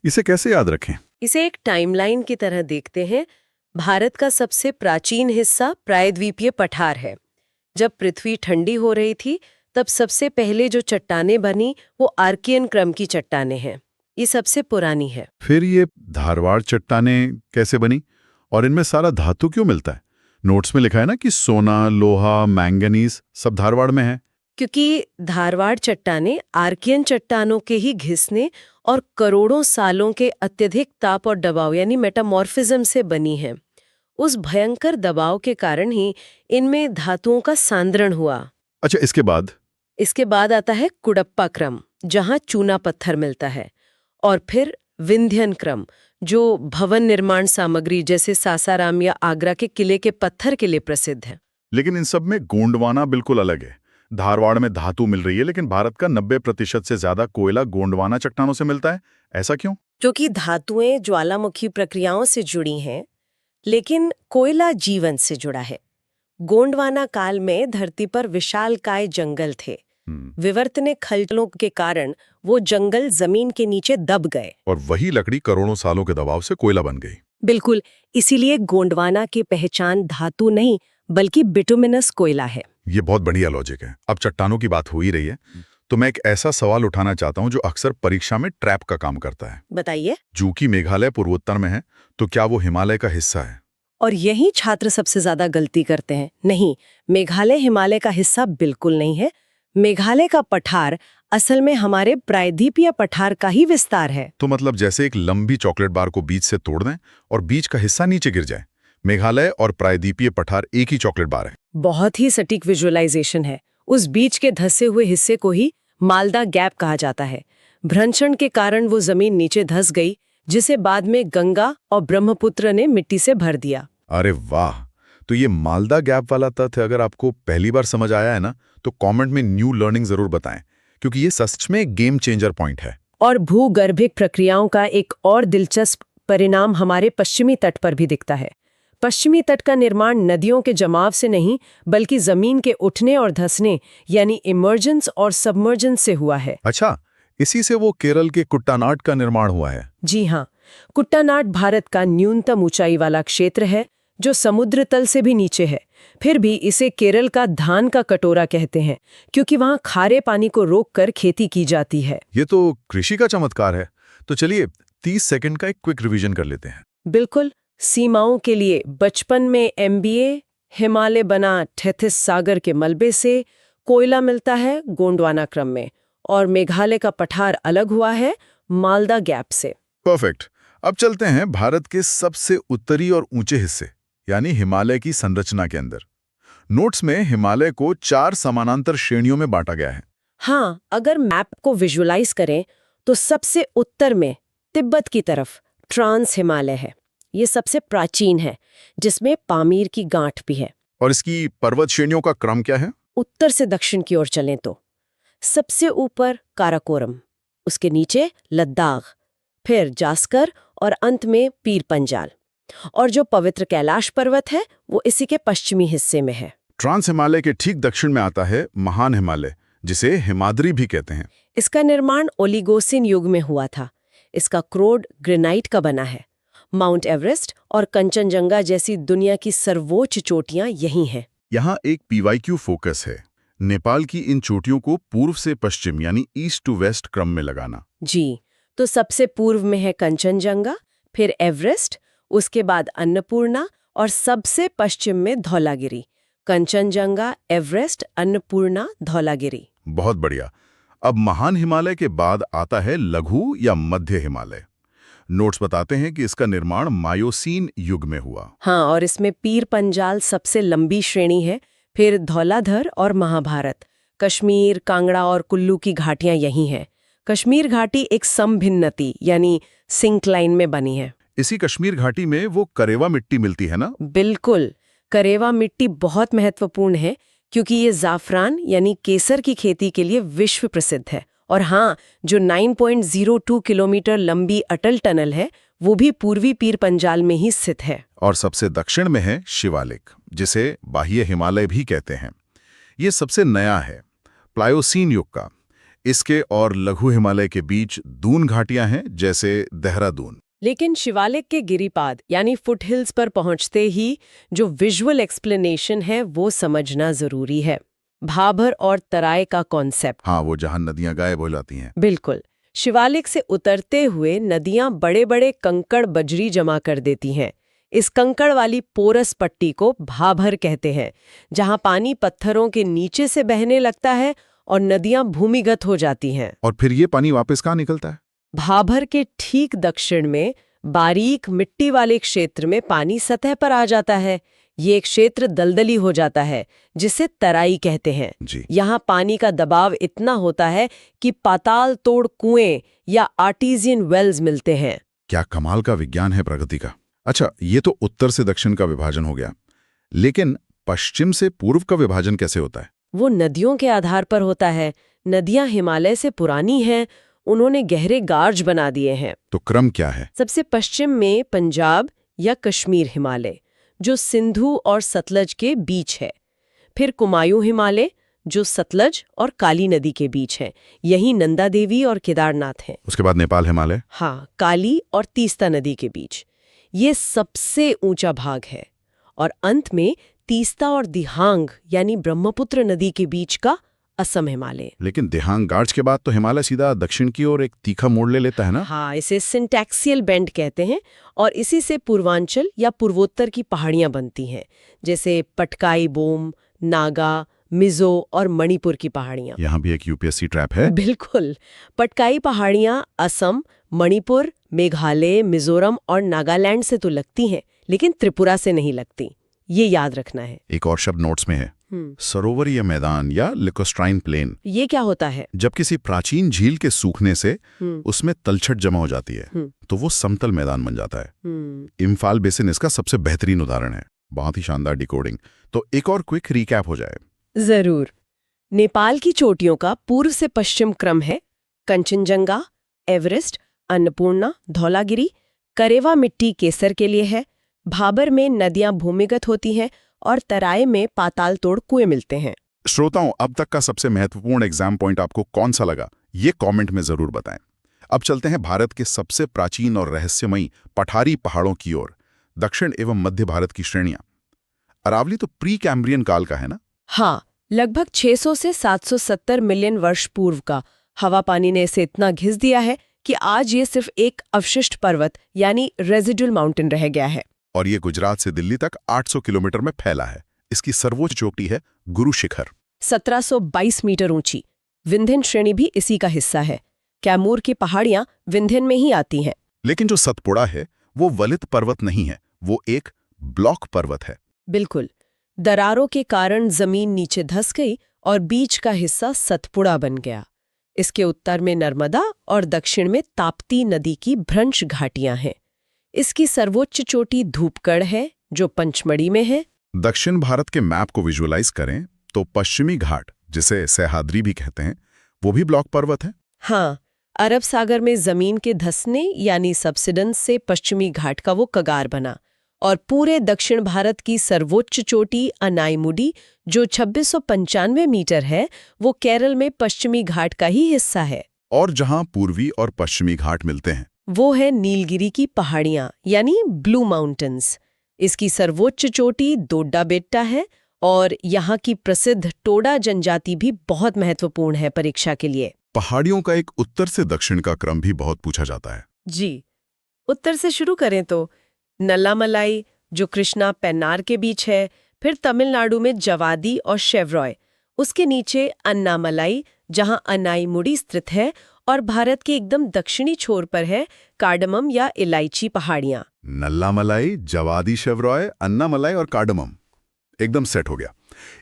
[SPEAKER 1] इसे कैसे याद रखें?
[SPEAKER 2] इसे एक टाइमलाइन की तरह देखते हैं। भारत का सबसे प्राचीन हिस्सा प्रायद्वीपीय पठार है। जब पृथ्वी ठंडी हो रही थी तब सबसे पहले जो चट्टानें बनी वो आर्कियन क्रम की चट्टानें हैं। ये सबसे पुरानी है।
[SPEAKER 1] फिर ये धारवाड़ चट्टानें कैसे बनी और इनमें सारा धातु क्यों मिलता है? नोट्स में लिखा है ना कि सोना, लोहा, मैंगनीज सब धारवाड़ में है।
[SPEAKER 2] क्योंकि धारवाड़ चट्टानें आर्कियन चट्टानों के ही घिसने और करोड़ों सालों के अत्यधिक ताप और दबाव यानी मेटामॉर्फिज्म से बनी है। उस भयंकर दबाव के कारण ही इनमें धातुओं का सांद्रण हुआ।
[SPEAKER 1] अच्छा, इसके बाद
[SPEAKER 2] आता है कुडप्पा क्रम, जहां चूना पत्थर मिलता है, और फिर विंध्यन क्रम जो भवन निर्माण सामग्री जैसे सासाराम या आगरा के किले के पत्थर के लिए प्रसिद्ध है।
[SPEAKER 1] लेकिन इन सब में गोंडवाना बिल्कुल अलग है। धारवाड़ में धातु मिल रही है, लेकिन भारत का 90% से ज्यादा कोयला गोंडवाना चट्टानों से मिलता है। ऐसा क्यों?
[SPEAKER 2] क्योंकि धातुएं ज्वालामुखी प्रक्रियाओं से जुड़ी हैं, लेकिन कोयला जीवन से जुड़ा है। गोंडवाना काल में धरती पर विशालकाय जंगल थे। विवर्तनीय खलटों के कारण वो जंगल जमीन के नीचे दब गए
[SPEAKER 1] और वही लकड़ी करोड़ों सालों के दबाव से कोयला बन गई।
[SPEAKER 2] बिल्कुल, इसीलिए गोंडवाना की पहचान धातु नहीं बल्कि बिटुमिनस कोयला है।
[SPEAKER 1] ये बहुत बढ़िया लॉजिक है। अब चट्टानों की बात हो ही रही है तो मैं एक ऐसा सवाल उठाना चाहता हूं जो अक्सर परीक्षा में ट्रैप का काम करता है।
[SPEAKER 2] बताइए।
[SPEAKER 1] चूंकि मेघालय पूर्वोत्तर में है तो क्या वो हिमालय का हिस्सा है?
[SPEAKER 2] और यही छात्र सबसे ज्यादा गलती करते हैं। नहीं, मेघालय हिमालय का हिस्सा बिल्कुल नहीं है। मेघालय का पठार असल में हमारे प्रायद्वीपीय पठार का ही विस्तार है।
[SPEAKER 1] तो मतलब जैसे एक लंबी चॉकलेट बार को बीच से तोड़ दें और बीच का हिस्सा नीचे गिर जाए। मेघालय और प्रायद्वीपीय पठार एक ही चॉकलेट बार है।
[SPEAKER 2] बहुत ही सटीक विजुअलाइजेशन है। उस बीच के धंसे हुए हिस्से को ही मालदा गैप कहा जाता है। भ्रंशण के कारण वो जमीन नीचे धंस गई, जिसे बाद में गंगा और ब्रह्मपुत्र ने मिट्टी से भर दिया।
[SPEAKER 1] अरे वाह! तो ये मालदा गैप वाला तथ्य अगर आपको पहली बार समझ आया है ना, तो कमेंट में न्यू लर्निंग जरूर बताएं, क्योंकि ये सच में एक गेम चेंजर पॉइंट है।
[SPEAKER 2] और भूगर्भिक प्रक्रियाओं का एक और दिलचस्प परिणाम हमारे पश्चिमी तट पर भी दिखता है। पश्चिमी तट का निर्माण नदियों के जमाव से नहीं बल्कि जमीन के उठने और धंसने यानी इमर्जेंस और सबमर्जेंस से हुआ है।
[SPEAKER 1] अच्छा, इसी से वो केरल के कुट्टानाड का निर्माण हुआ है।
[SPEAKER 2] जी हाँ, कुट्टानाड भारत का न्यूनतम ऊंचाई वाला क्षेत्र है जो समुद्र तल से भी नीचे है। फिर भी इसे केरल का धान का कटोरा कहते हैं, क्योंकि वहाँ खारे पानी को रोककर खेती की जाती है।
[SPEAKER 1] ये तो कृषि का चमत्कार है। तो चलिए 30 सेकंड का एक क्विक रिवीजन कर लेते हैं।
[SPEAKER 2] बिल्कुल। सीमाओं के लिए बचपन में MBA, हिमालय बना टेथिस सागर के मलबे से, कोयला मिलता है गोंडवाना क्रम में, और मेघालय का पठार अलग हुआ है मालदा गैप से।
[SPEAKER 1] परफेक्ट। अब चलते हैं भारत के सबसे उत्तरी और ऊंचे हिस्से यानी हिमालय की संरचना के अंदर। नोट्स में हिमालय को 4 समानांतर श्रेणियों में बांटा गया है।
[SPEAKER 2] हाँ, अगर मैप को विजुअलाइज करें तो सबसे उत्तर में तिब्बत की तरफ ट्रांस हिमालय है। ये सबसे प्राचीन है, जिसमें पामीर की गांठ भी है।
[SPEAKER 1] और इसकी पर्वत श्रेणियों का क्रम क्या है?
[SPEAKER 2] उत्तर से दक्षिण की ओर चलें तो सबसे ऊपर काराकोरम, उसके नीचे लद्दाख, फिर जास्कर और अंत में पीर पंजाल। और जो पवित्र कैलाश पर्वत है वो इसी के पश्चिमी हिस्से में है।
[SPEAKER 1] ट्रांस हिमालय के ठीक दक्षिण में आता है महान हिमालय, जिसे हिमाद्री भी कहते हैं।
[SPEAKER 2] इसका निर्माण ओलिगोसिन युग में हुआ था। इसका क्रोड ग्रेनाइट का बना है। माउंट एवरेस्ट और कंचनजंगा जैसी दुनिया की सर्वोच्च चोटियां यही हैं।
[SPEAKER 1] यहाँ एक PYQ फोकस है, नेपाल की इन चोटियों को पूर्व से पश्चिम यानी ईस्ट टू वेस्ट क्रम में लगाना।
[SPEAKER 2] जी, तो सबसे पूर्व में है कंचनजंगा, फिर एवरेस्ट, उसके बाद अन्नपूर्णा और सबसे पश्चिम में धौलागिरी। कंचनजंगा, एवरेस्ट, अन्नपूर्णा, धौलागिरी।
[SPEAKER 1] बहुत बढ़िया। अब महान हिमालय के बाद आता है लघु या मध्य हिमालय। नोट्स बताते हैं कि इसका निर्माण मायोसीन युग में हुआ।
[SPEAKER 2] हाँ, और इसमें पीर पंजाल सबसे लंबी श्रेणी है, फिर धौलाधर और महाभारत। कश्मीर, कांगड़ा और कुल्लू की घाटियां यही हैं। कश्मीर घाटी एक समभिन्नति यानी सिंक्लाइन में बनी है।
[SPEAKER 1] इसी कश्मीर घाटी में वो करेवा मिट्टी मिलती है ना?
[SPEAKER 2] बिल्कुल। करेवा मिट्टी बहुत महत्वपूर्ण है क्योंकि ये ज़ाफ़रान यानी केसर की खेती के लिए विश्व प्रसिद्ध है। और हाँ, जो 9.02 किलोमीटर लंबी अटल टनल है वो भी पूर्वी पीर पंजाल में ही स्थित है।
[SPEAKER 1] और सबसे दक्षिण में है शिवालिक, जिसे बाह्य हिमालय भी कहते हैं। ये सबसे नया है, प्लायोसीन युग का। इसके और लघु हिमालय के बीच दून घाटियां हैं, जैसे देहरादून।
[SPEAKER 2] लेकिन शिवालिक के गिरिपाद यानी फुटहिल्स पर पहुंचते ही जो विजुअल एक्सप्लेनेशन है वो समझना जरूरी है। भाभर और तराई का कॉन्सेप्ट।
[SPEAKER 1] हाँ, वो जहां नदियां गायब हो जाती हैं।
[SPEAKER 2] बिल्कुल। शिवालिक से उतरते हुए नदियां बड़े बड़े कंकड़ बजरी जमा कर देती हैं। इस कंकड़ वाली पोरस पट्टी को भाभर कहते हैं, जहां पानी पत्थरों के नीचे से बहने लगता है और नदियां भूमिगत हो जाती हैं।
[SPEAKER 1] और फिर ये पानी वापस कहाँ निकलता है?
[SPEAKER 2] भाभर के ठीक दक्षिण में बारीक मिट्टी वाले क्षेत्र में पानी सतह पर आ जाता है। ये क्षेत्र दलदली हो जाता है, जिसे तराई कहते हैं। यहाँ पानी का दबाव इतना होता है कि पाताल तोड़ कुएं या आर्टिजियन वेल्स मिलते हैं।
[SPEAKER 1] क्या कमाल का विज्ञान है प्रगति का। अच्छा, ये तो उत्तर से दक्षिण का विभाजन हो गया, लेकिन पश्चिम से पूर्व का विभाजन कैसे होता है?
[SPEAKER 2] वो नदियों के आधार पर होता है। नदियां हिमालय से पुरानी हैं, उन्होंने गहरे गार्ज बना दिए हैं।
[SPEAKER 1] तो क्रम क्या है?
[SPEAKER 2] सबसे पश्चिम में पंजाब या कश्मीर हिमालय, जो सिंधु और सतलज के बीच है। फिर कुमायूं हिमालय, जो सतलज और काली नदी के बीच है। यही नंदा देवी और केदारनाथ हैं।
[SPEAKER 1] उसके बाद नेपाल हिमालय।
[SPEAKER 2] हाँ, काली और तीस्ता नदी के बीच ये सबसे ऊंचा भाग है। और अंत में तीस्ता और दिहांग यानी ब्रह्मपुत्र नदी के बीच का असम हिमालय।
[SPEAKER 1] लेकिन दिहांग गार्ज के बाद तो हिमालय सीधा दक्षिण की ओर एक तीखा मोड़ ले लेता है ना?
[SPEAKER 2] हाँ, इसे सिंटैक्सियल बेंड कहते हैं और इसी से पूर्वांचल या पूर्वोत्तर की पहाड़ियां बनती हैं, जैसे पटकाई बोम, नागा, मिजो और मणिपुर की पहाड़ियां।
[SPEAKER 1] यहाँ भी एक यूपीएससी ट्रैप है।
[SPEAKER 2] बिल्कुल। पटकाई पहाड़ियां असम, मणिपुर, मेघालय, मिजोरम और नागालैंड से तो लगती हैं, लेकिन त्रिपुरा से नहीं लगती। ये याद रखना है।
[SPEAKER 1] एक और शब्द नोट्स में है, सरोवरीय मैदान या लिकोस्ट्राइन प्लेन।
[SPEAKER 2] ये क्या होता है?
[SPEAKER 1] जब किसी प्राचीन झील के सूखने से उसमें तलछट जमा हो जाती है तो वो समतल मैदान बन जाता है। इम्फाल बेसिन इसका सबसे बेहतरीन उदाहरण है। बहुत ही शानदार डिकोडिंग। तो एक और क्विक रिकैप हो जाए।
[SPEAKER 2] जरूर। नेपाल की चोटियों का पूर्व से पश्चिम क्रम है कंचनजंगा, एवरेस्ट, अन्नपूर्णा, धौलागिरी। करेवा मिट्टी केसर के लिए है। भाबर में नदियां भूमिगत होती हैं और तराई में पाताल तोड़ कुएं मिलते हैं।
[SPEAKER 1] श्रोताओं, अब तक का सबसे महत्वपूर्ण एग्जाम पॉइंट आपको कौन सा लगा, ये कमेंट में जरूर बताएं। अब चलते हैं भारत के सबसे प्राचीन और रहस्यमयी पठारी पहाड़ों की ओर, दक्षिण एवं मध्य भारत की श्रेणियां। अरावली तो प्री कैम्ब्रियन काल का है ना?
[SPEAKER 2] हाँ, लगभग 600 से 770 मिलियन वर्ष पूर्व का। हवा पानी ने इसे इतना घिस दिया है कि आज ये सिर्फ एक अवशिष्ट पर्वत यानी रेजिडुअल माउंटेन रह गया है।
[SPEAKER 1] और ये गुजरात से दिल्ली तक 800 किलोमीटर में फैला है। इसकी सर्वोच्च चोटी है गुरु शिखर,
[SPEAKER 2] 1722 मीटर ऊंची। विंध्यन श्रेणी भी इसी का हिस्सा है। कैमूर की पहाड़ियां विंध्यन में ही आती हैं।
[SPEAKER 1] लेकिन जो सतपुड़ा है वो वलित पर्वत नहीं है, वो एक ब्लॉक पर्वत है।
[SPEAKER 2] बिल्कुल। दरारों के कारण जमीन नीचे धंस गई और बीच का हिस्सा सतपुड़ा बन गया। इसके उत्तर में नर्मदा और दक्षिण में ताप्ती नदी की भ्रंश घाटियां हैं। इसकी सर्वोच्च चोटी धूपगढ़ है, जो पंचमढ़ी में है।
[SPEAKER 1] दक्षिण भारत के मैप को विजुअलाइज करें तो पश्चिमी घाट, जिसे सह्याद्री भी कहते हैं, वो भी ब्लॉक पर्वत है।
[SPEAKER 2] हाँ, अरब सागर में जमीन के धंसने यानी सबसिडेंस से पश्चिमी घाट का वो कगार बना। और पूरे दक्षिण भारत की सर्वोच्च चोटी अनाईमुडी, जो 2695 मीटर है, वो केरल में पश्चिमी घाट का ही हिस्सा है।
[SPEAKER 1] और जहां पूर्वी और पश्चिमी घाट मिलते हैं
[SPEAKER 2] वो है नीलगिरी की पहाड़ियां यानी ब्लू माउंटेन्स। इसकी सर्वोच्च चोटी दोड्डा बेट्टा है और यहाँ की प्रसिद्ध टोडा जनजाति भी बहुत महत्वपूर्ण है परीक्षा के लिए।
[SPEAKER 1] पहाड़ियों का एक उत्तर से दक्षिण का क्रम भी बहुत पूछा जाता है।
[SPEAKER 2] जी, उत्तर से शुरू करें तो नल्लामलाई, जो कृष्णा पेन्नार के बीच है। फिर तमिलनाडु में जवादी और शेवरॉय। उसके नीचे अन्नामलाई, जहां अनाईमुडी स्थित है। और भारत के एकदम दक्षिणी छोर पर है कार्डमम या इलायची पहाड़ियां।
[SPEAKER 1] नल्लामलाई, जवादी, शेवरॉय, अन्नामलाई और कार्डमम, एकदम सेट हो गया।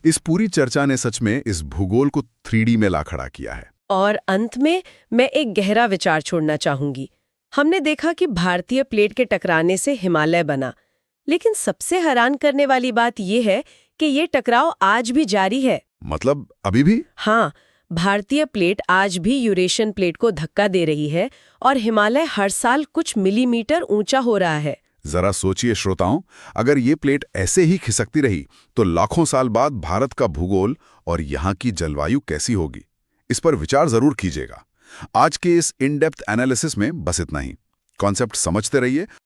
[SPEAKER 1] इस पूरी चर्चा ने सच में इस भूगोल को 3D में ला खड़ा किया है। और
[SPEAKER 2] अंत में मैं एक गहरा विचार छोड़ना चाहूंगी। हमने देखा कि भारतीय प्लेट के टकराने से हिमालय बना, लेकिन सबसे हैरान करने वाली बात यह है कि ये टकराव आज भी जारी है।
[SPEAKER 1] मतलब अभी भी?
[SPEAKER 2] हाँ, भारतीय प्लेट आज भी यूरेशियन प्लेट को धक्का दे रही है और हिमालय हर साल कुछ मिलीमीटर ऊंचा हो रहा है।
[SPEAKER 1] जरा सोचिए श्रोताओं, अगर ये प्लेट ऐसे ही खिसकती रही तो लाखों साल बाद भारत का भूगोल और यहाँ की जलवायु कैसी होगी? इस पर विचार जरूर कीजिएगा। आज के इस इन डेप्थ एनालिसिस में बस इतना ही। कॉन्सेप्ट समझते रहिए